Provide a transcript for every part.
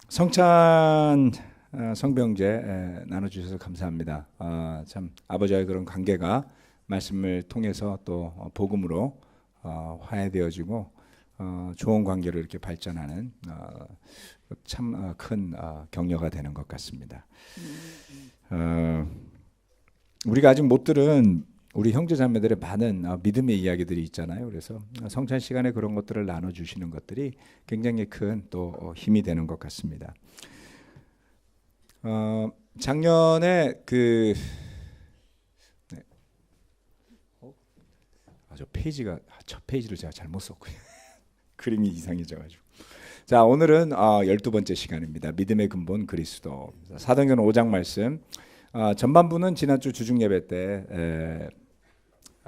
성찬 성병제 나눠주셔서 감사합니다. 참 아버지와의 그런 관계가 말씀을 통해서 또 복음으로 화해되어지고 좋은 관계로 이렇게 발전하는 참 큰 격려가 되는 것 같습니다. 우리가 아직 못 들은 우리 형제자매들의 많은 믿음의 이야기들이 있잖아요. 그래서 성찬 시간에 그런 것들을 나눠주시는 것들이 굉장히 큰 또 힘이 되는 것 같습니다. 작년에 저 페이지가 첫 페이지를 제가 잘못 썼고요. 그림이 이상해져가지고. 자, 오늘은 12번째 시간입니다. 믿음의 근본 그리스도. 사도행전 5장 말씀. 전반부는 지난주 주중 예배 때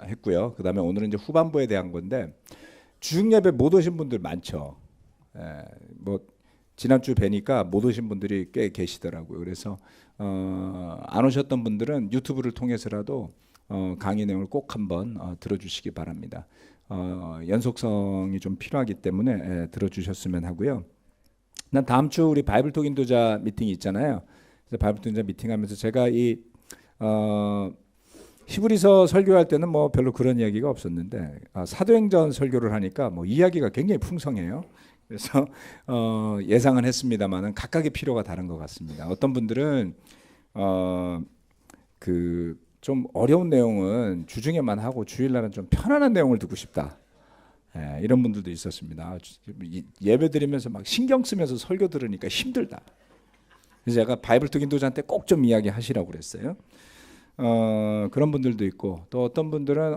했고요. 그 다음에 오늘은 이제 후반부에 대한 건데, 주중 예배 못 오신 분들 많죠. 뭐 지난주 뵈니까 못 오신 분들이 꽤 계시더라고요. 그래서 안 오셨던 분들은 유튜브를 통해서라도 강의 내용을 꼭 한번 들어주시기 바랍니다. 연속성이 좀 필요하기 때문에 들어주셨으면 하고요. 난 다음 주 우리 바이블톡 인도자 미팅이 있잖아요. 그래서 바이블톡 인도자 미팅하면서 제가 이 히브리서 설교할 때는 뭐 별로 그런 이야기가 없었는데 사도행전 설교를 하니까 뭐 이야기가 굉장히 풍성해요. 그래서 예상은 했습니다만은 각각의 필요가 다른 것 같습니다. 어떤 분들은 좀 어려운 내용은 주중에만 하고 주일날은 좀 편안한 내용을 듣고 싶다. 이런 분들도 있었습니다. 예배 드리면서 막 신경 쓰면서 설교 들으니까 힘들다. 그래서 제가 바이블톡 인도자한테 꼭 좀 이야기하시라고 그랬어요. 그런 분들도 있고, 또 어떤 분들은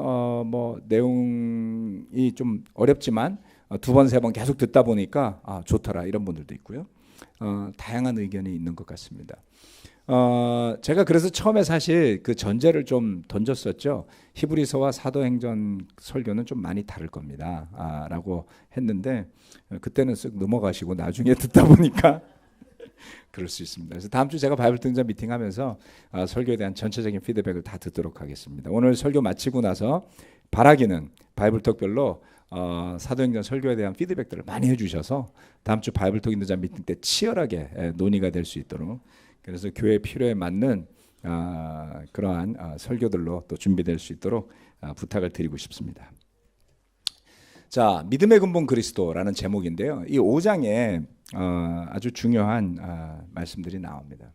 뭐 내용이 좀 어렵지만 두 번, 세 번 계속 듣다 보니까 좋더라, 이런 분들도 있고요. 다양한 의견이 있는 것 같습니다. 제가 그래서 처음에 사실 그 전제를 좀 던졌었죠. 히브리서와 사도행전 설교는 좀 많이 다를 겁니다. 라고 했는데 그때는 쓱 넘어가시고 나중에 듣다 보니까 그럴 수 있습니다. 그래서 다음 주 제가 바이블 등자 미팅하면서 설교에 대한 전체적인 피드백을 다 듣도록 하겠습니다. 오늘 설교 마치고 나서 바라기는 바이블톡별로 사도행전 설교에 대한 피드백들을 많이 해주셔서 다음 주 바이블톡 인도자 미팅 때 치열하게 논의가 될 수 있도록, 그래서 교회 필요에 맞는 그러한 설교들로 또 준비될 수 있도록 부탁을 드리고 싶습니다. 자, 믿음의 근본 그리스도라는 제목인데요. 이 5장에 아주 중요한 말씀들이 나옵니다.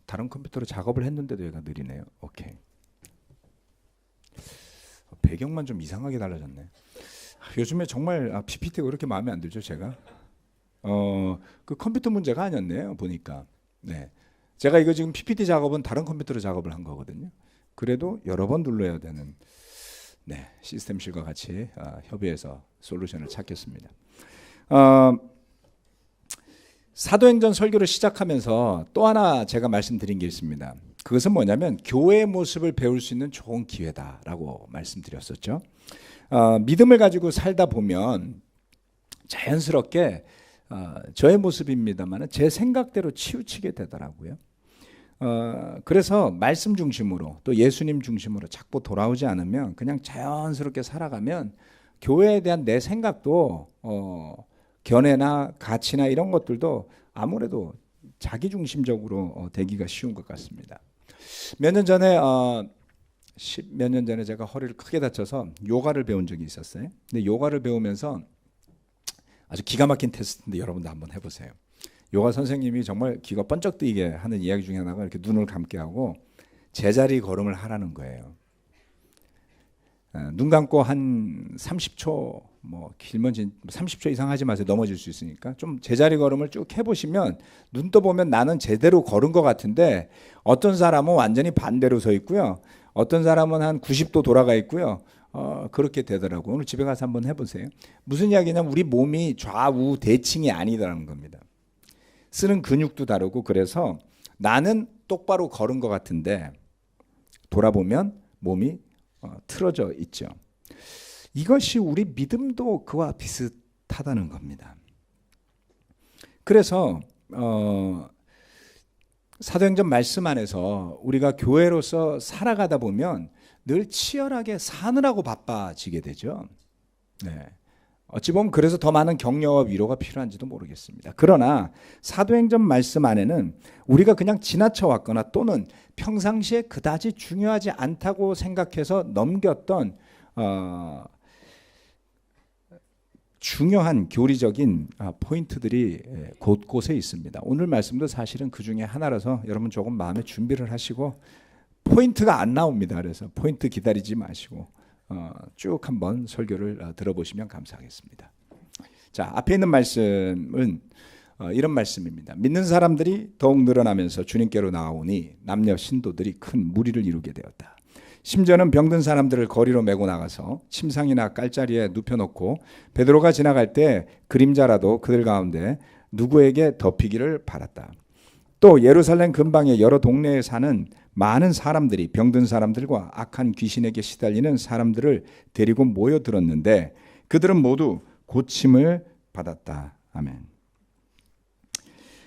다른 컴퓨터로 작업을 했는데도 얘가 느리네요. 오케이. 배경만 좀 이상하게 달라졌네. 요즘에 정말 PPT가 그렇게 마음에 안 들죠, 제가. 그 컴퓨터 문제가 아니었네요, 보니까. 네. 제가 이거 지금 PPT 작업은 다른 컴퓨터로 작업을 한 거거든요. 그래도 여러 번 눌러야 되는 시스템실과 같이 협의해서 솔루션을 찾겠습니다. 사도행전 설교를 시작하면서 또 하나 제가 말씀드린 게 있습니다. 그것은 뭐냐면 교회의 모습을 배울 수 있는 좋은 기회다라고 말씀드렸었죠. 믿음을 가지고 살다 보면 자연스럽게 저의 모습입니다만 제 생각대로 치우치게 되더라고요. 그래서 말씀 중심으로 또 예수님 중심으로 자꾸 돌아오지 않으면 그냥 자연스럽게 살아가면 교회에 대한 내 생각도 견해나 가치나 이런 것들도 아무래도 자기중심적으로 되기가 쉬운 것 같습니다. 몇 년 전에 10몇 년 전에 제가 허리를 크게 다쳐서 요가를 배운 적이 있었어요. 근데 요가를 배우면서 아주 기가 막힌 테스트인데 여러분도 한번 해보세요. 요가 선생님이 정말 귀가 번쩍 뜨이게 하는 이야기 중에 하나가 이렇게 눈을 감게 하고 제자리 걸음을 하라는 거예요. 눈 감고 한 30초, 뭐 길면 30초 이상 하지 마세요. 넘어질 수 있으니까. 좀 제자리 걸음을 쭉 해보시면 눈 떠보면 나는 제대로 걸은 것 같은데 어떤 사람은 완전히 반대로 서 있고요. 어떤 사람은 한 90도 돌아가 있고요. 그렇게 되더라고요. 오늘 집에 가서 한번 해보세요. 무슨 이야기냐면 우리 몸이 좌우 대칭이 아니라는 겁니다. 쓰는 근육도 다르고, 그래서 나는 똑바로 걸은 것 같은데 돌아보면 몸이 틀어져 있죠. 이것이 우리 믿음도 그와 비슷하다는 겁니다. 그래서 사도행전 말씀 안에서 우리가 교회로서 살아가다 보면 늘 치열하게 사느라고 바빠지게 되죠. 네. 어찌 보면 그래서 더 많은 격려와 위로가 필요한지도 모르겠습니다. 그러나 사도행전 말씀 안에는 우리가 그냥 지나쳐 왔거나 또는 평상시에 그다지 중요하지 않다고 생각해서 넘겼던 중요한 교리적인 포인트들이 곳곳에 있습니다. 오늘 말씀도 사실은 그 중에 하나라서 여러분 조금 마음에 준비를 하시고, 포인트가 안 나옵니다. 그래서 포인트 기다리지 마시고 쭉 한번 설교를 들어보시면 감사하겠습니다. 자, 앞에 있는 말씀은 이런 말씀입니다. 믿는 사람들이 더욱 늘어나면서 주님께로 나아오니 남녀 신도들이 큰 무리를 이루게 되었다. 심지어는 병든 사람들을 거리로 메고 나가서 침상이나 깔자리에 눕혀놓고 베드로가 지나갈 때 그림자라도 그들 가운데 누구에게 덮이기를 바랐다. 또 예루살렘 근방의 여러 동네에 사는 많은 사람들이 병든 사람들과 악한 귀신에게 시달리는 사람들을 데리고 모여들었는데 그들은 모두 고침을 받았다. 아멘.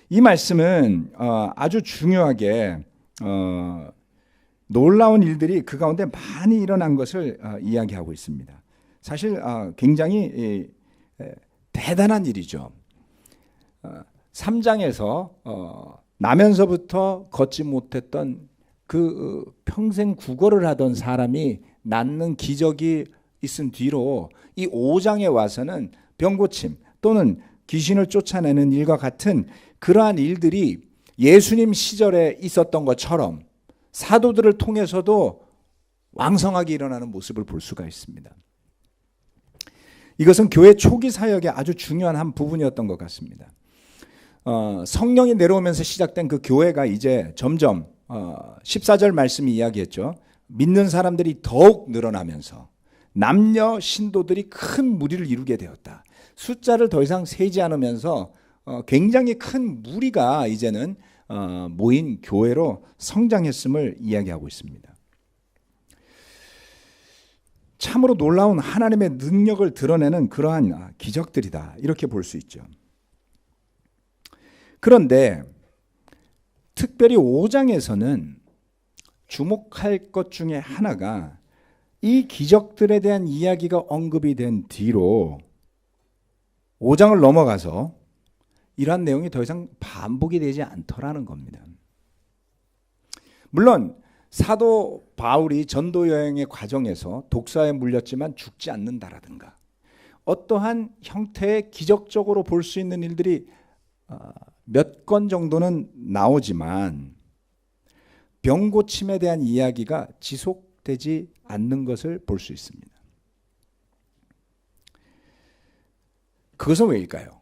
이 말씀은 아주 중요하게 놀라운 일들이 그 가운데 많이 일어난 것을 이야기하고 있습니다. 사실 굉장히 대단한 일이죠. 3장에서 나면서부터 걷지 못했던 그 평생 구걸을 하던 사람이 낫는 기적이 있은 뒤로 이 5장에 와서는 병고침 또는 귀신을 쫓아내는 일과 같은 그러한 일들이 예수님 시절에 있었던 것처럼 사도들을 통해서도 왕성하게 일어나는 모습을 볼 수가 있습니다. 이것은 교회 초기 사역의 아주 중요한 한 부분이었던 것 같습니다. 성령이 내려오면서 시작된 그 교회가 이제 점점 14절 말씀이 이야기했죠. 믿는 사람들이 더욱 늘어나면서 남녀 신도들이 큰 무리를 이루게 되었다. 숫자를 더 이상 세지 않으면서 굉장히 큰 무리가 이제는 모인 교회로 성장했음을 이야기하고 있습니다. 참으로 놀라운 하나님의 능력을 드러내는 그러한 기적들이다, 이렇게 볼 수 있죠. 그런데 특별히 5장에서는 주목할 것 중에 하나가 이 기적들에 대한 이야기가 언급이 된 뒤로 5장을 넘어가서 이러한 내용이 더 이상 반복이 되지 않더라는 겁니다. 물론 사도 바울이 전도 여행의 과정에서 독사에 물렸지만 죽지 않는다라든가 어떠한 형태의 기적적으로 볼 수 있는 일들이 몇 건 정도는 나오지만 병고침에 대한 이야기가 지속되지 않는 것을 볼 수 있습니다. 그것은 왜일까요?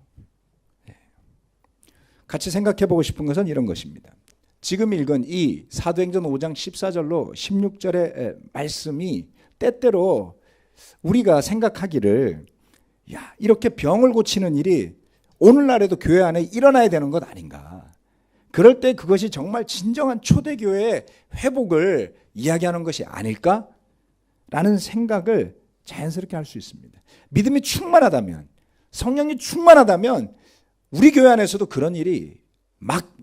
같이 생각해 보고 싶은 것은 이런 것입니다. 지금 읽은 이 사도행전 5장 14절로 16절의 말씀이 때때로 우리가 생각하기를 이렇게 병을 고치는 일이 오늘날에도 교회 안에 일어나야 되는 것 아닌가. 그럴 때 그것이 정말 진정한 초대교회의 회복을 이야기하는 것이 아닐까라는 생각을 자연스럽게 할 수 있습니다. 믿음이 충만하다면, 성령이 충만하다면 우리 교회 안에서도 그런 일이 막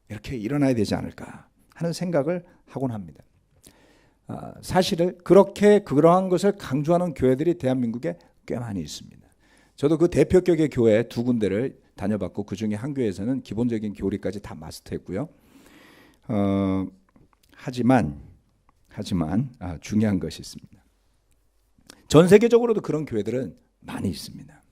이렇게 일어나야 되지 않을까 하는 생각을 하곤 합니다. 사실은 그렇게 그러한 것을 강조하는 교회들이 대한민국에 꽤 많이 있습니다. 저도 그 대표격의 교회 두 군데를 다녀봤고 그 중에 한 교회에서는 기본적인 교리까지 다 마스터했고요. 하지만 중요한 것이 있습니다. 전 세계적으로도 그런 교회들은 많이 있습니다.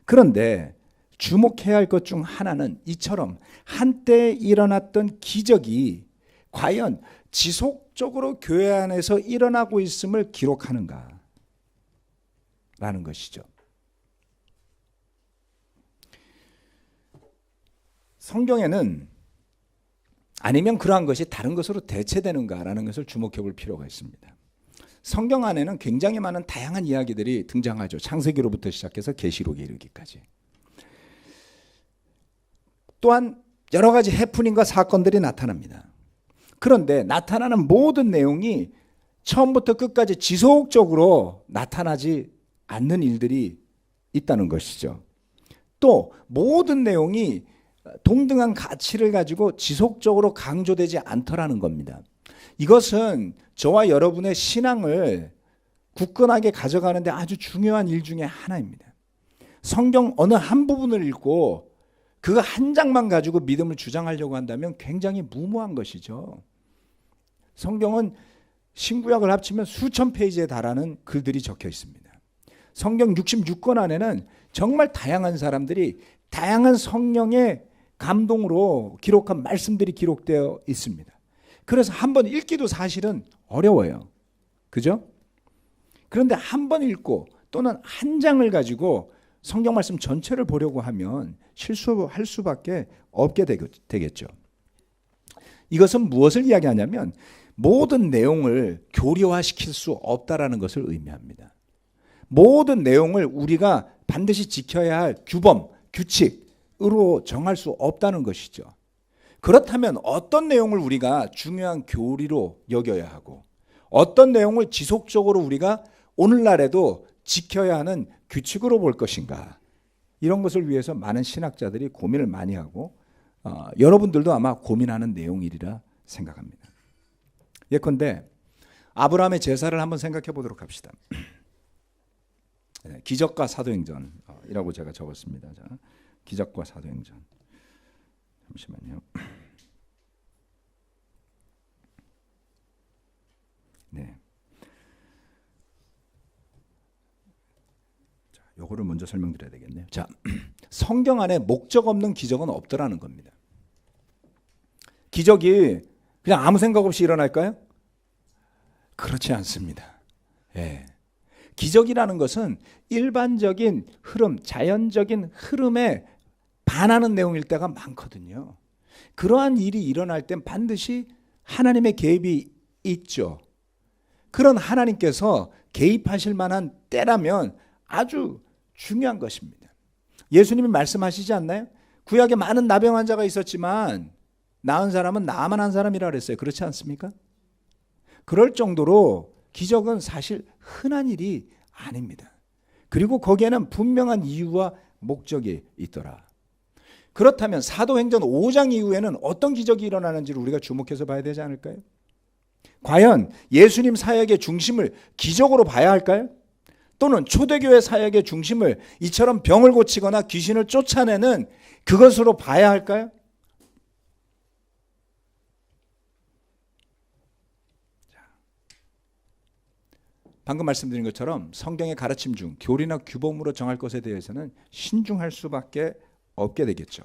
그런데 주목해야 할 것 중 하나는 이처럼 한때 일어났던 기적이 과연 지속적으로 교회 안에서 일어나고 있음을 기록하는가 라는 것이죠. 성경에는 아니면 그러한 것이 다른 것으로 대체되는가라는 것을 주목해 볼 필요가 있습니다. 성경 안에는 굉장히 많은 다양한 이야기들이 등장하죠. 창세기로부터 시작해서 계시록에 이르기까지. 또한 여러 가지 해프닝과 사건들이 나타납니다. 그런데 나타나는 모든 내용이 처음부터 끝까지 지속적으로 나타나지 않는 일들이 있다는 것이죠. 또 모든 내용이 동등한 가치를 가지고 지속적으로 강조되지 않더라는 겁니다. 이것은 저와 여러분의 신앙을 굳건하게 가져가는데 아주 중요한 일 중에 하나입니다. 성경 어느 한 부분을 읽고 그 한 장만 가지고 믿음을 주장하려고 한다면 굉장히 무모한 것이죠. 성경은 신구약을 합치면 수천 페이지에 달하는 글들이 적혀 있습니다. 성경 66권 안에는 정말 다양한 사람들이 다양한 성령의 감동으로 기록한 말씀들이 기록되어 있습니다. 그래서 한번 읽기도 사실은 어려워요. 그죠? 그런데 한번 읽고 또는 한 장을 가지고 성경 말씀 전체를 보려고 하면 실수할 수밖에 없게 되겠죠. 이것은 무엇을 이야기하냐면 모든 내용을 교리화시킬 수 없다라는 것을 의미합니다. 모든 내용을 우리가 반드시 지켜야 할 규범, 규칙으로 정할 수 없다는 것이죠. 그렇다면 어떤 내용을 우리가 중요한 교리로 여겨야 하고 어떤 내용을 지속적으로 우리가 오늘날에도 지켜야 하는 규칙으로 볼 것인가, 이런 것을 위해서 많은 신학자들이 고민을 많이 하고 여러분들도 아마 고민하는 내용이리라 생각합니다. 예컨대 아브라함의 제사를 한번 생각해 보도록 합시다. 기적과 사도행전이라고 제가 적었습니다. 자, 기적과 사도행전. 잠시만요. 네. 자, 요거를 먼저 설명드려야 되겠네요. 자, 성경 안에 목적 없는 기적은 없더라는 겁니다. 기적이 그냥 아무 생각 없이 일어날까요? 그렇지 않습니다. 예. 기적이라는 것은 일반적인 흐름, 자연적인 흐름에 반하는 내용일 때가 많거든요. 그러한 일이 일어날 땐 반드시 하나님의 개입이 있죠. 그런 하나님께서 개입하실 만한 때라면 아주 중요한 것입니다. 예수님이 말씀하시지 않나요? 구약에 많은 나병 환자가 있었지만 나은 사람은 나만 한 사람이라 그랬어요. 그렇지 않습니까? 그럴 정도로 기적은 사실 흔한 일이 아닙니다. 그리고 거기에는 분명한 이유와 목적이 있더라. 그렇다면 사도행전 5장 이후에는 어떤 기적이 일어나는지를 우리가 주목해서 봐야 되지 않을까요? 과연 예수님 사역의 중심을 기적으로 봐야 할까요? 또는 초대교회 사역의 중심을 이처럼 병을 고치거나 귀신을 쫓아내는 그것으로 봐야 할까요? 방금 말씀드린 것처럼 성경의 가르침 중 교리나 규범으로 정할 것에 대해서는 신중할 수밖에 없게 되겠죠.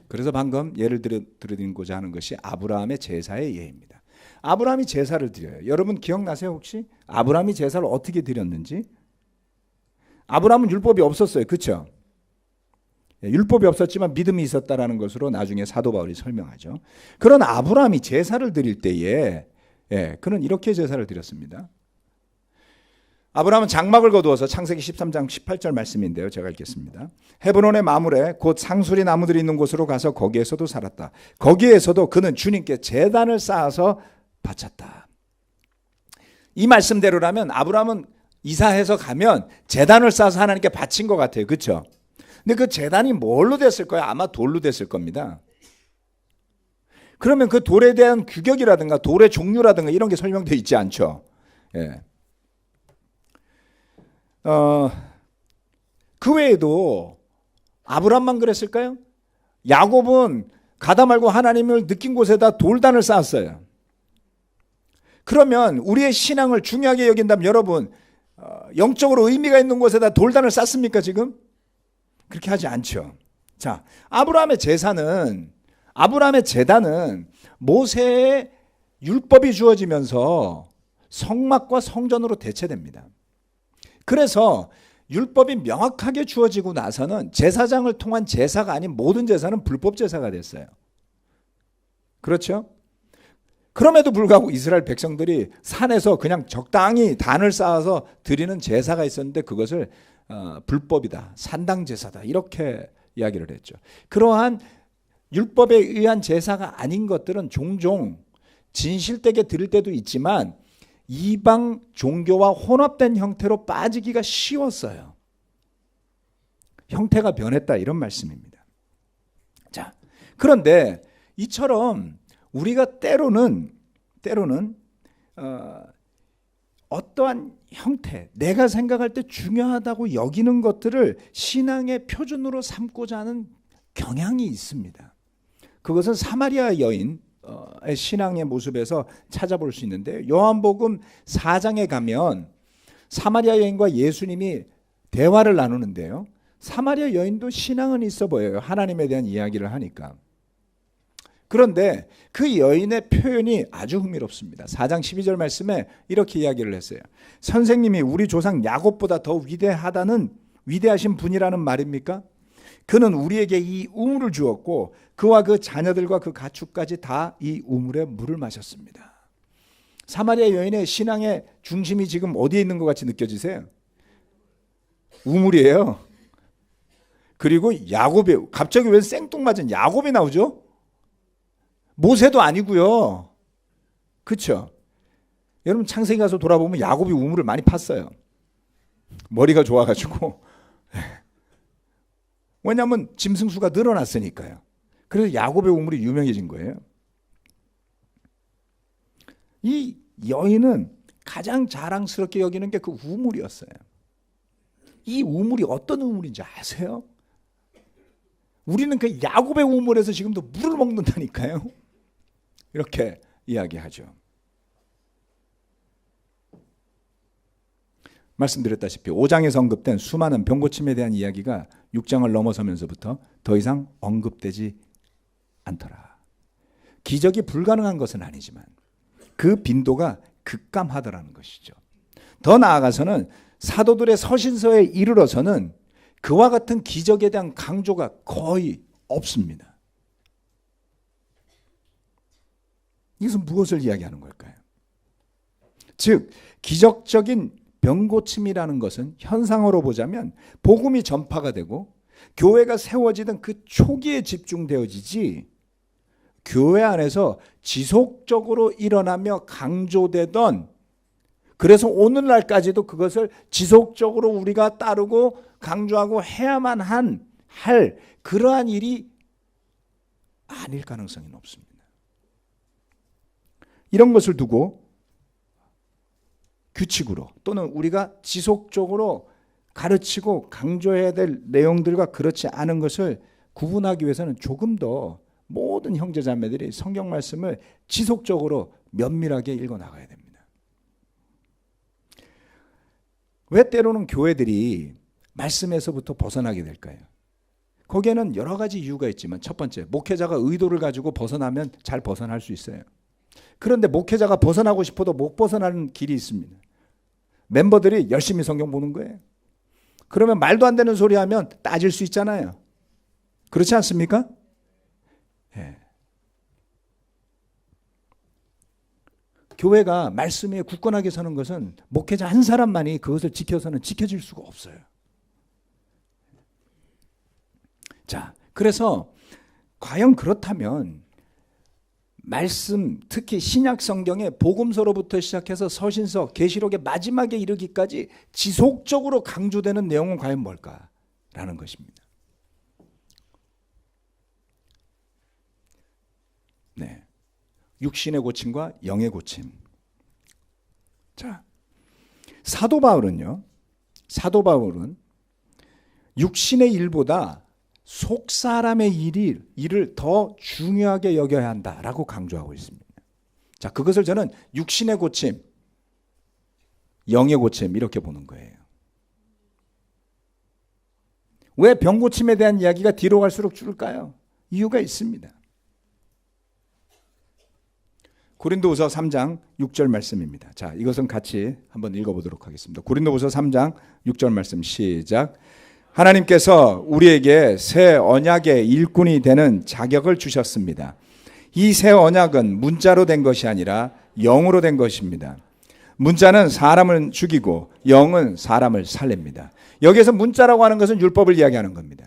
그래서 방금 예를 드리고자 하는 것이 아브라함의 제사의 예입니다. 아브라함이 제사를 드려요. 여러분 기억나세요 혹시? 아브라함이 제사를 어떻게 드렸는지? 아브라함은 율법이 없었어요. 그렇죠? 율법이 없었지만 믿음이 있었다라는 것으로 나중에 사도 바울이 설명하죠. 그런 아브라함이 제사를 드릴 때에 그는 이렇게 제사를 드렸습니다. 아브라함은 장막을 거두어서 창세기 13장 18절 말씀인데요. 제가 읽겠습니다. 헤브론의 마물에 곧 상수리 나무들이 있는 곳으로 가서 거기에서도 살았다. 거기에서도 그는 주님께 제단을 쌓아서 바쳤다. 이 말씀대로라면 아브라함은 이사해서 가면 제단을 쌓아서 하나님께 바친 것 같아요. 그렇죠? 근데 그 제단이 뭘로 됐을 거예요? 아마 돌로 됐을 겁니다. 그러면 그 돌에 대한 규격이라든가 돌의 종류라든가 이런 게 설명되어 있지 않죠. 예. 그 외에도 아브라함만 그랬을까요? 야곱은 가다 말고 하나님을 느낀 곳에다 돌단을 쌓았어요. 그러면 우리의 신앙을 중요하게 여긴다면 여러분 영적으로 의미가 있는 곳에다 돌단을 쌓습니까 지금? 그렇게 하지 않죠. 자, 아브라함의 제단은 모세의 율법이 주어지면서 성막과 성전으로 대체됩니다. 그래서 율법이 명확하게 주어지고 나서는 제사장을 통한 제사가 아닌 모든 제사는 불법 제사가 됐어요. 그렇죠? 그럼에도 불구하고 이스라엘 백성들이 산에서 그냥 적당히 단을 쌓아서 드리는 제사가 있었는데 그것을 불법이다, 산당 제사다 이렇게 이야기를 했죠. 그러한 율법에 의한 제사가 아닌 것들은 종종 진실되게 드릴 때도 있지만 이방 종교와 혼합된 형태로 빠지기가 쉬웠어요. 형태가 변했다 이런 말씀입니다. 자, 그런데 이처럼 우리가 때로는 어떠한 형태, 내가 생각할 때 중요하다고 여기는 것들을 신앙의 표준으로 삼고자 하는 경향이 있습니다. 그것은 사마리아 여인의 신앙의 모습에서 찾아볼 수 있는데, 요한복음 4장에 가면 사마리아 여인과 예수님이 대화를 나누는데요, 사마리아 여인도 신앙은 있어 보여요. 하나님에 대한 이야기를 하니까. 그런데 그 여인의 표현이 아주 흥미롭습니다. 4장 12절 말씀에 이렇게 이야기를 했어요. 선생님이 우리 조상 야곱보다 더 위대하신 분이라는 말입니까? 그는 우리에게 이 우물을 주었고 그와 그 자녀들과 그 가축까지 다 이 우물에 물을 마셨습니다. 사마리아 여인의 신앙의 중심이 지금 어디에 있는 것 같이 느껴지세요? 우물이에요. 그리고 야곱이, 갑자기 왜 생뚱맞은 야곱이 나오죠? 모세도 아니고요. 그렇죠? 여러분 창세기 가서 돌아보면 야곱이 우물을 많이 팠어요. 머리가 좋아가지고. 왜냐하면 짐승수가 늘어났으니까요. 그래서 야곱의 우물이 유명해진 거예요. 이 여인은 가장 자랑스럽게 여기는 게 그 우물이었어요. 이 우물이 어떤 우물인지 아세요? 우리는 그 야곱의 우물에서 지금도 물을 먹는다니까요. 이렇게 이야기하죠. 말씀드렸다시피 5장에서 언급된 수많은 병고침에 대한 이야기가 6장을 넘어서면서부터 더 이상 언급되지 않더라. 기적이 불가능한 것은 아니지만 그 빈도가 급감하더라는 것이죠. 더 나아가서는 사도들의 서신서에 이르러서는 그와 같은 기적에 대한 강조가 거의 없습니다. 이것은 무엇을 이야기하는 걸까요? 즉 기적적인 병고침이라는 것은 현상으로 보자면 복음이 전파가 되고 교회가 세워지던 그 초기에 집중되어지지, 교회 안에서 지속적으로 일어나며 강조되던, 그래서 오늘날까지도 그것을 지속적으로 우리가 따르고 강조하고 해야만 할 그러한 일이 아닐 가능성이 높습니다. 이런 것을 두고 규칙으로 또는 우리가 지속적으로 가르치고 강조해야 될 내용들과 그렇지 않은 것을 구분하기 위해서는 조금 더 모든 형제자매들이 성경 말씀을 지속적으로 면밀하게 읽어나가야 됩니다. 왜 때로는 교회들이 말씀에서부터 벗어나게 될까요? 거기에는 여러 가지 이유가 있지만, 첫 번째, 목회자가 의도를 가지고 벗어나면 잘 벗어날 수 있어요. 그런데 목회자가 벗어나고 싶어도 못 벗어나는 길이 있습니다. 멤버들이 열심히 성경 보는 거예요. 그러면 말도 안 되는 소리 하면 따질 수 있잖아요. 그렇지 않습니까? 예. 교회가 말씀에 굳건하게 서는 것은 목회자 한 사람만이 그것을 지켜서는 지켜질 수가 없어요. 자, 그래서 과연 그렇다면 말씀, 특히 신약 성경의 복음서로부터 시작해서 서신서, 계시록의 마지막에 이르기까지 지속적으로 강조되는 내용은 과연 뭘까라는 것입니다. 네, 육신의 고침과 영의 고침. 자, 사도 바울은 육신의 일보다 속 사람의 일을 더 중요하게 여겨야 한다라고 강조하고 있습니다. 자, 그것을 저는 육신의 고침, 영의 고침 이렇게 보는 거예요. 왜 병고침에 대한 이야기가 뒤로 갈수록 줄을까요? 이유가 있습니다. 고린도후서 3장 6절 말씀입니다. 자, 이것은 같이 한번 읽어보도록 하겠습니다. 고린도후서 3장 6절 말씀 시작. 하나님께서 우리에게 새 언약의 일꾼이 되는 자격을 주셨습니다. 이 새 언약은 문자로 된 것이 아니라 영으로 된 것입니다. 문자는 사람을 죽이고 영은 사람을 살립니다. 여기에서 문자라고 하는 것은 율법을 이야기하는 겁니다.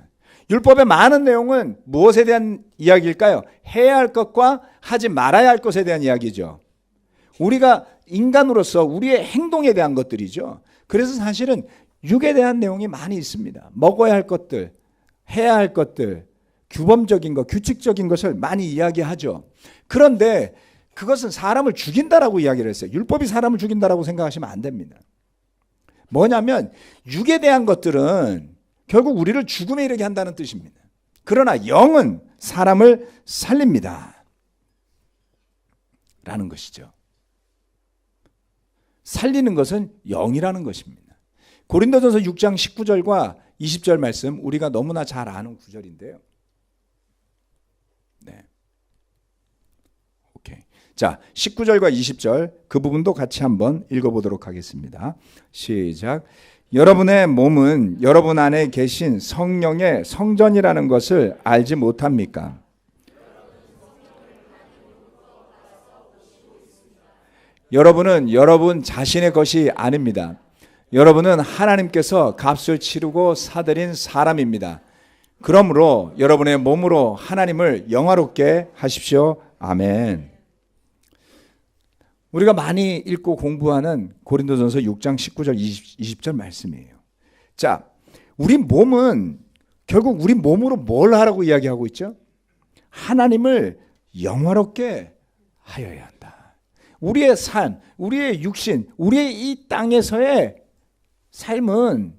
율법의 많은 내용은 무엇에 대한 이야기일까요? 해야 할 것과 하지 말아야 할 것에 대한 이야기죠. 우리가 인간으로서 우리의 행동에 대한 것들이죠. 그래서 사실은 육에 대한 내용이 많이 있습니다. 먹어야 할 것들, 해야 할 것들, 규범적인 것, 규칙적인 것을 많이 이야기하죠. 그런데 그것은 사람을 죽인다라고 이야기를 했어요. 율법이 사람을 죽인다라고 생각하시면 안 됩니다. 뭐냐면 육에 대한 것들은 결국 우리를 죽음에 이르게 한다는 뜻입니다. 그러나 영은 사람을 살립니다. 라는 것이죠. 살리는 것은 영이라는 것입니다. 고린도전서 6장 19절과 20절 말씀 우리가 너무나 잘 아는 구절인데요. 네. 오케이. 자, 19절과 20절 그 부분도 같이 한번 읽어보도록 하겠습니다. 시작. 여러분의 몸은 여러분 안에 계신 성령의 성전이라는 것을 알지 못합니까? 여러분은 여러분 자신의 것이 아닙니다. 여러분은 하나님께서 값을 치르고 사들인 사람입니다. 그러므로 여러분의 몸으로 하나님을 영화롭게 하십시오. 아멘. 우리가 많이 읽고 공부하는 고린도전서 6장 19절 20절 말씀이에요. 자, 우리 몸은 결국 우리 몸으로 뭘 하라고 이야기하고 있죠? 하나님을 영화롭게 하여야 한다. 우리의 삶, 우리의 육신, 우리의 이 땅에서의 삶은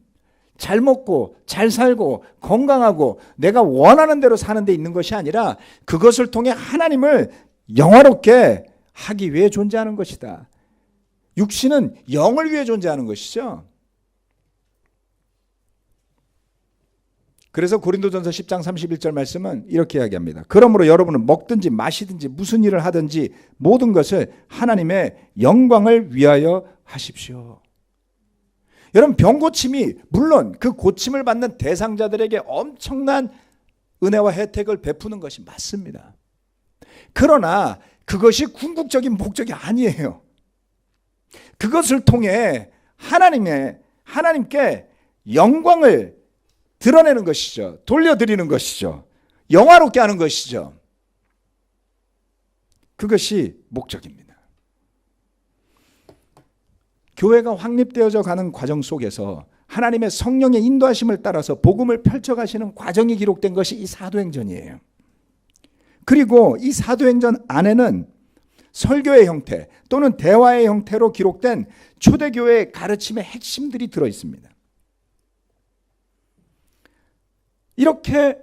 잘 먹고 잘 살고 건강하고 내가 원하는 대로 사는 데 있는 것이 아니라 그것을 통해 하나님을 영화롭게 하기 위해 존재하는 것이다. 육신은 영을 위해 존재하는 것이죠. 그래서 고린도전서 10장 31절 말씀은 이렇게 이야기합니다. 그러므로 여러분은 먹든지 마시든지 무슨 일을 하든지 모든 것을 하나님의 영광을 위하여 하십시오. 여러분, 병고침이 물론 그 고침을 받는 대상자들에게 엄청난 은혜와 혜택을 베푸는 것이 맞습니다. 그러나 그것이 궁극적인 목적이 아니에요. 그것을 통해 하나님께 영광을 드러내는 것이죠. 돌려드리는 것이죠. 영화롭게 하는 것이죠. 그것이 목적입니다. 교회가 확립되어져 가는 과정 속에서 하나님의 성령의 인도하심을 따라서 복음을 펼쳐가시는 과정이 기록된 것이 이 사도행전이에요. 그리고 이 사도행전 안에는 설교의 형태 또는 대화의 형태로 기록된 초대교회의 가르침의 핵심들이 들어있습니다. 이렇게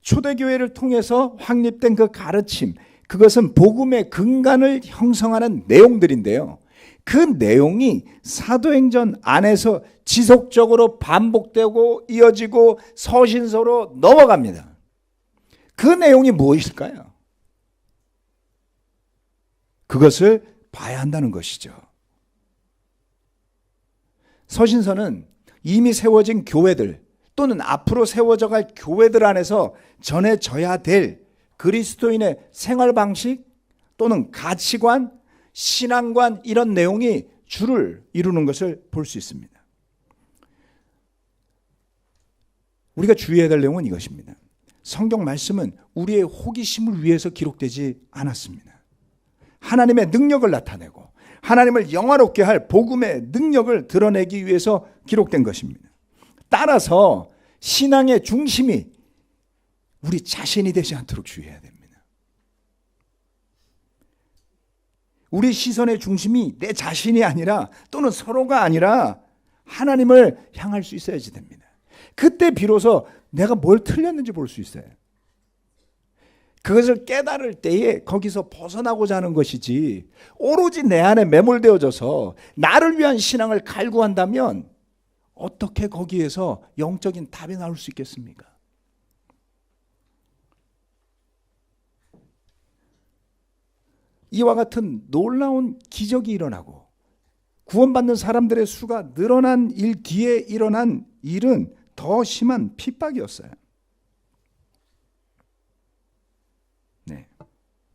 초대교회를 통해서 확립된 그 가르침, 그것은 복음의 근간을 형성하는 내용들인데요. 그 내용이 사도행전 안에서 지속적으로 반복되고 이어지고 서신서로 넘어갑니다. 그 내용이 무엇일까요? 그것을 봐야 한다는 것이죠. 서신서는 이미 세워진 교회들 또는 앞으로 세워져 갈 교회들 안에서 전해져야 될 그리스도인의 생활 방식 또는 가치관, 신앙관 이런 내용이 줄을 이루는 것을 볼 수 있습니다. 우리가 주의해야 될 내용은 이것입니다. 성경 말씀은 우리의 호기심을 위해서 기록되지 않았습니다. 하나님의 능력을 나타내고 하나님을 영화롭게 할 복음의 능력을 드러내기 위해서 기록된 것입니다. 따라서 신앙의 중심이 우리 자신이 되지 않도록 주의해야 됩니다. 우리 시선의 중심이 내 자신이 아니라 또는 서로가 아니라 하나님을 향할 수 있어야지 됩니다. 그때 비로소 내가 뭘 틀렸는지 볼 수 있어요. 그것을 깨달을 때에 거기서 벗어나고자 하는 것이지 오로지 내 안에 매몰되어져서 나를 위한 신앙을 갈구한다면 어떻게 거기에서 영적인 답이 나올 수 있겠습니까? 이와 같은 놀라운 기적이 일어나고 구원받는 사람들의 수가 늘어난 일 뒤에 일어난 일은 더 심한 핍박이었어요. 네,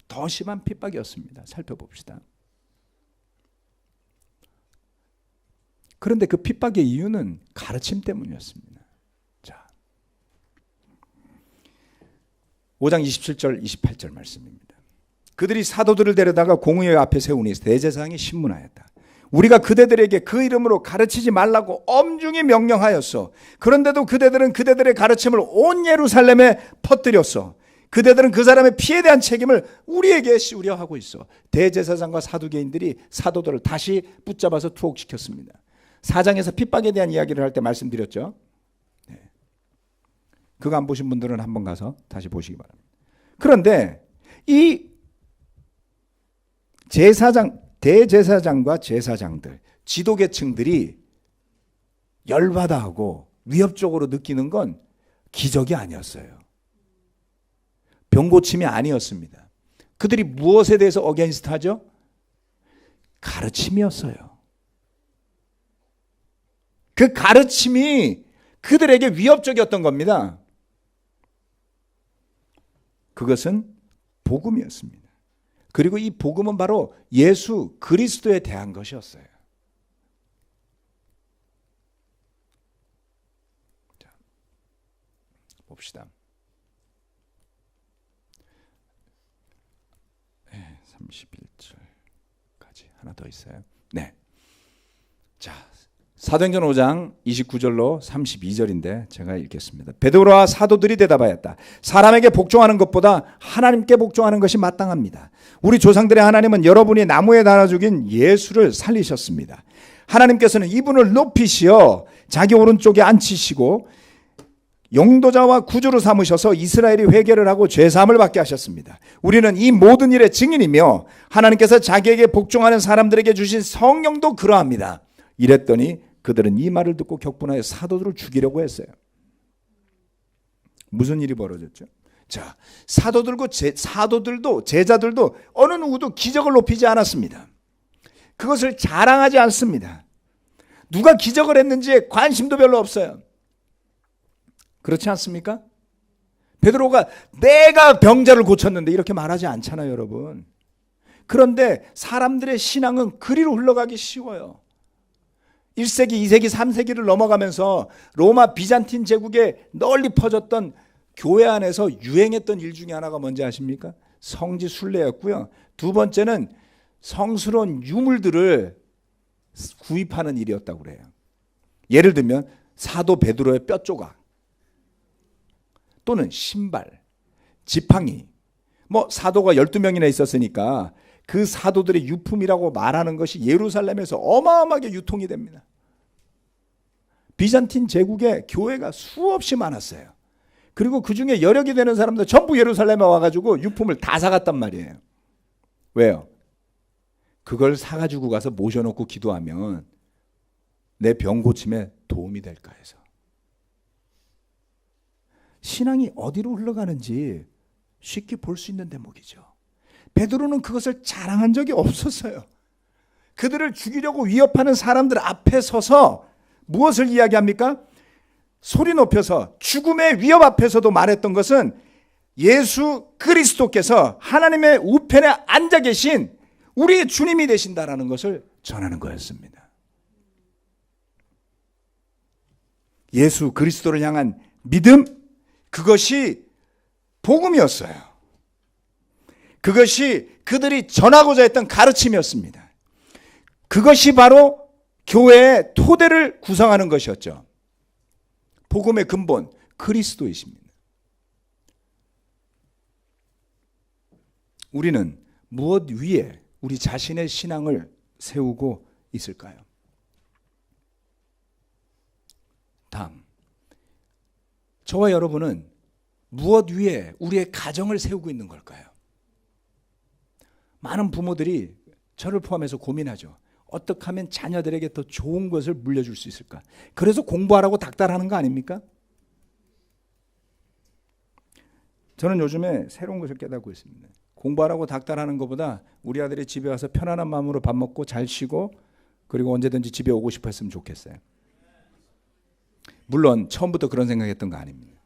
더 심한 핍박이었습니다. 살펴봅시다. 그런데 그 핍박의 이유는 가르침 때문이었습니다. 자, 5장 27절 28절 말씀입니다. 그들이 사도들을 데려다가 공의회 앞에 세우니 대제사장이 신문하였다. 우리가 그대들에게 그 이름으로 가르치지 말라고 엄중히 명령하였어. 그런데도 그대들은 그대들의 가르침을 온 예루살렘에 퍼뜨렸어. 그대들은 그 사람의 피에 대한 책임을 우리에게 씌우려 하고 있어. 대제사장과 사두개인들이 사도들을 다시 붙잡아서 투옥시켰습니다. 4장에서 핍박에 대한 이야기를 할 때 말씀드렸죠. 네. 그거 안 보신 분들은 한번 가서 다시 보시기 바랍니다. 그런데 이 대제사장과 제사장들, 지도계층들이 열받아 하고 위협적으로 느끼는 건 기적이 아니었어요. 병고침이 아니었습니다. 그들이 무엇에 대해서 어게인스트 하죠? 가르침이었어요. 그 가르침이 그들에게 위협적이었던 겁니다. 그것은 복음이었습니다. 그리고 이 복음은 바로 예수 그리스도에 대한 것이었어요. 자, 봅시다. 31절까지 하나 더 있어요. 네. 자, 사도행전 5장 29절로 32절인데 제가 읽겠습니다. 베드로와 사도들이 대답하였다. 사람에게 복종하는 것보다 하나님께 복종하는 것이 마땅합니다. 우리 조상들의 하나님은 여러분이 나무에 달아 죽인 예수를 살리셨습니다. 하나님께서는 이분을 높이시어 자기 오른쪽에 앉히시고 용도자와 구주로 삼으셔서 이스라엘이 회개를 하고 죄사함을 받게 하셨습니다. 우리는 이 모든 일의 증인이며 하나님께서 자기에게 복종하는 사람들에게 주신 성령도 그러합니다. 이랬더니 그들은 이 말을 듣고 격분하여 사도들을 죽이려고 했어요. 무슨 일이 벌어졌죠? 자, 사도들도 제자들도 어느 누구도 기적을 높이지 않았습니다. 그것을 자랑하지 않습니다. 누가 기적을 했는지에 관심도 별로 없어요. 그렇지 않습니까? 베드로가 내가 병자를 고쳤는데 이렇게 말하지 않잖아요, 여러분. 그런데 사람들의 신앙은 그리로 흘러가기 쉬워요. 1세기, 2세기, 3세기를 넘어가면서 로마 비잔틴 제국에 널리 퍼졌던 교회 안에서 유행했던 일 중에 하나가 뭔지 아십니까? 성지 순례였고요. 두 번째는 성스러운 유물들을 구입하는 일이었다고 그래요. 예를 들면 사도 베드로의 뼈 조각 또는 신발, 지팡이, 사도가 12명이나 있었으니까 그 사도들의 유품이라고 말하는 것이 예루살렘에서 어마어마하게 유통이 됩니다. 비잔틴 제국에 교회가 수없이 많았어요. 그리고 그 중에 여력이 되는 사람들 전부 예루살렘에 와가지고 유품을 다 사갔단 말이에요. 왜요? 그걸 사가지고 가서 모셔놓고 기도하면 내 병 고침에 도움이 될까 해서. 신앙이 어디로 흘러가는지 쉽게 볼 수 있는 대목이죠. 베드로는 그것을 자랑한 적이 없었어요. 그들을 죽이려고 위협하는 사람들 앞에 서서 무엇을 이야기합니까? 소리 높여서 죽음의 위협 앞에서도 말했던 것은 예수 그리스도께서 하나님의 우편에 앉아 계신 우리의 주님이 되신다라는 것을 전하는 거였습니다. 예수 그리스도를 향한 믿음, 그것이 복음이었어요. 그것이 그들이 전하고자 했던 가르침이었습니다. 그것이 바로 교회의 토대를 구성하는 것이었죠. 복음의 근본, 그리스도이십니다. 우리는 무엇 위에 우리 자신의 신앙을 세우고 있을까요? 다음, 저와 여러분은 무엇 위에 우리의 가정을 세우고 있는 걸까요? 많은 부모들이 저를 포함해서 고민하죠. 어떻게 하면 자녀들에게 더 좋은 것을 물려줄 수 있을까? 그래서 공부하라고 닥달하는 거 아닙니까? 저는 요즘에 새로운 것을 깨닫고 있습니다. 공부하라고 닥달하는 것보다 우리 아들이 집에 와서 편안한 마음으로 밥 먹고 잘 쉬고 그리고 언제든지 집에 오고 싶어 했으면 좋겠어요. 물론 처음부터 그런 생각했던 거 아닙니다.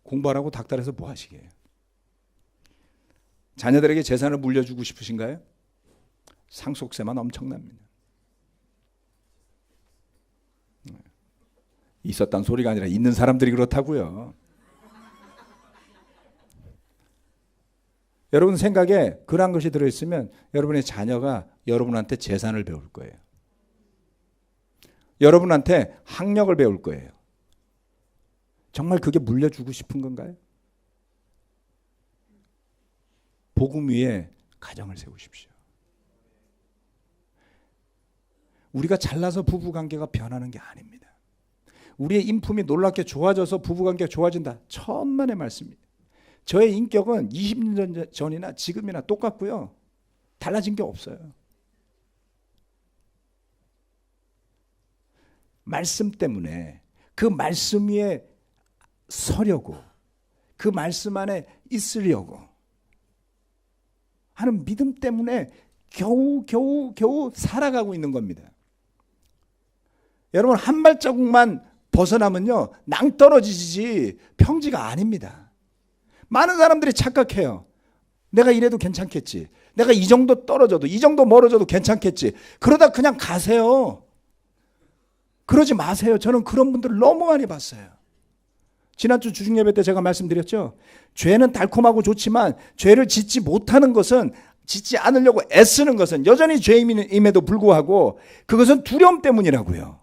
공부하라고 닥달해서 뭐 하시게요? 자녀들에게 재산을 물려주고 싶으신가요? 상속세만 엄청납니다. 있었단 소리가 아니라 있는 사람들이 그렇다고요. 여러분 생각에 그런 것이 들어있으면 여러분의 자녀가 여러분한테 재산을 배울 거예요. 여러분한테 학력을 배울 거예요. 정말 그게 물려주고 싶은 건가요? 복음 위에 가정을 세우십시오. 우리가 잘나서 부부관계가 변하는 게 아닙니다. 우리의 인품이 놀랍게 좋아져서 부부관계가 좋아진다. 천만의 말씀입니다. 저의 인격은 20년 전이나 지금이나 똑같고요. 달라진 게 없어요. 말씀 때문에 그 말씀 위에 서려고 그 말씀 안에 있으려고 하는 믿음 때문에 겨우 살아가고 있는 겁니다. 여러분 한 발자국만 벗어나면요 낭떠러지지 평지가 아닙니다. 많은 사람들이 착각해요. 내가 이래도 괜찮겠지. 내가 이 정도 떨어져도 이 정도 멀어져도 괜찮겠지. 그러다 그냥 가세요. 그러지 마세요. 저는 그런 분들을 너무 많이 봤어요. 지난주 주중예배 때 제가 말씀드렸죠. 죄는 달콤하고 좋지만 죄를 짓지 못하는 것은 짓지 않으려고 애쓰는 것은 여전히 죄임에도 불구하고 그것은 두려움 때문이라고요.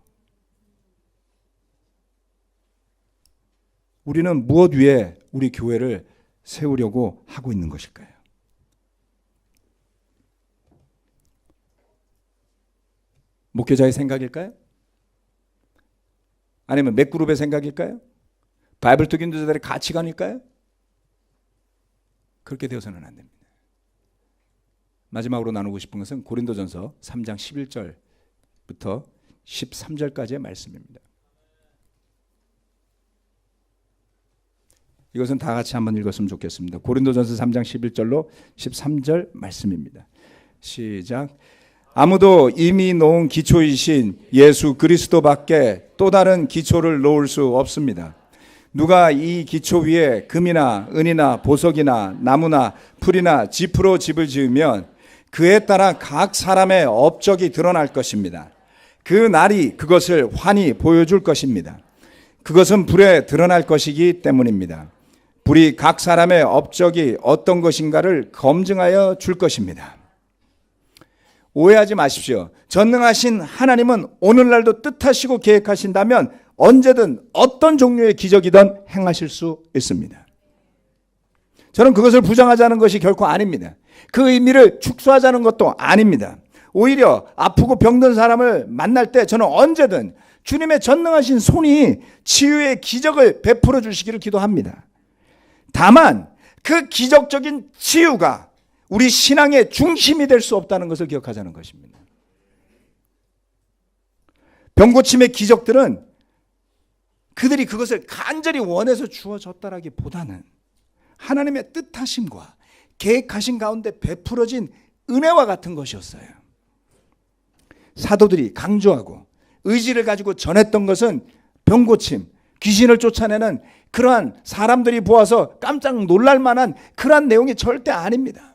우리는 무엇 위에 우리 교회를 세우려고 하고 있는 것일까요? 목회자의 생각일까요? 아니면 맥그룹의 생각일까요? 바이블 투기인들의 가치관일까요? 그렇게 되어서는 안 됩니다. 마지막으로 나누고 싶은 것은 고린도전서 3장 11절부터 13절까지의 말씀입니다. 이것은 다 같이 한번 읽었으면 좋겠습니다. 고린도전서 3장 11절로 13절 말씀입니다. 시작. 아무도 이미 놓은 기초이신 예수 그리스도밖에 또 다른 기초를 놓을 수 없습니다. 누가 이 기초 위에 금이나 은이나 보석이나 나무나 풀이나 짚으로 집을 지으면 그에 따라 각 사람의 업적이 드러날 것입니다. 그 날이 그것을 환히 보여줄 것입니다. 그것은 불에 드러날 것이기 때문입니다. 불이 각 사람의 업적이 어떤 것인가를 검증하여 줄 것입니다. 오해하지 마십시오. 전능하신 하나님은 오늘날도 뜻하시고 계획하신다면 언제든 어떤 종류의 기적이든 행하실 수 있습니다. 저는 그것을 부정하자는 것이 결코 아닙니다. 그 의미를 축소하자는 것도 아닙니다. 오히려 아프고 병든 사람을 만날 때 저는 언제든 주님의 전능하신 손이 치유의 기적을 베풀어 주시기를 기도합니다. 다만 그 기적적인 치유가 우리 신앙의 중심이 될 수 없다는 것을 기억하자는 것입니다. 병고침의 기적들은 그들이 그것을 간절히 원해서 주어졌다라기보다는 하나님의 뜻하심과 계획하신 가운데 베풀어진 은혜와 같은 것이었어요. 사도들이 강조하고 의지를 가지고 전했던 것은 병고침, 귀신을 쫓아내는 그러한 사람들이 보아서 깜짝 놀랄 만한 그러한 내용이 절대 아닙니다.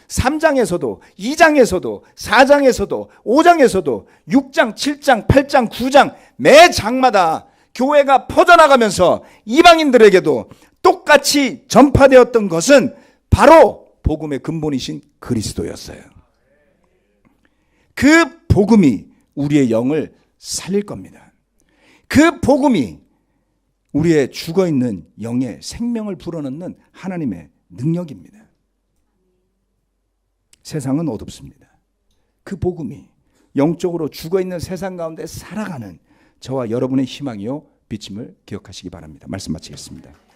3장에서도 2장에서도 4장에서도 5장에서도 6장, 7장, 8장, 9장 매 장마다 교회가 퍼져나가면서 이방인들에게도 똑같이 전파되었던 것은 바로 복음의 근본이신 그리스도였어요. 그 복음이 우리의 영을 살릴 겁니다. 그 복음이 우리의 죽어있는 영의 생명을 불어넣는 하나님의 능력입니다. 세상은 어둡습니다. 그 복음이 영적으로 죽어있는 세상 가운데 살아가는 저와 여러분의 희망이요 빛임을 기억하시기 바랍니다. 말씀 마치겠습니다.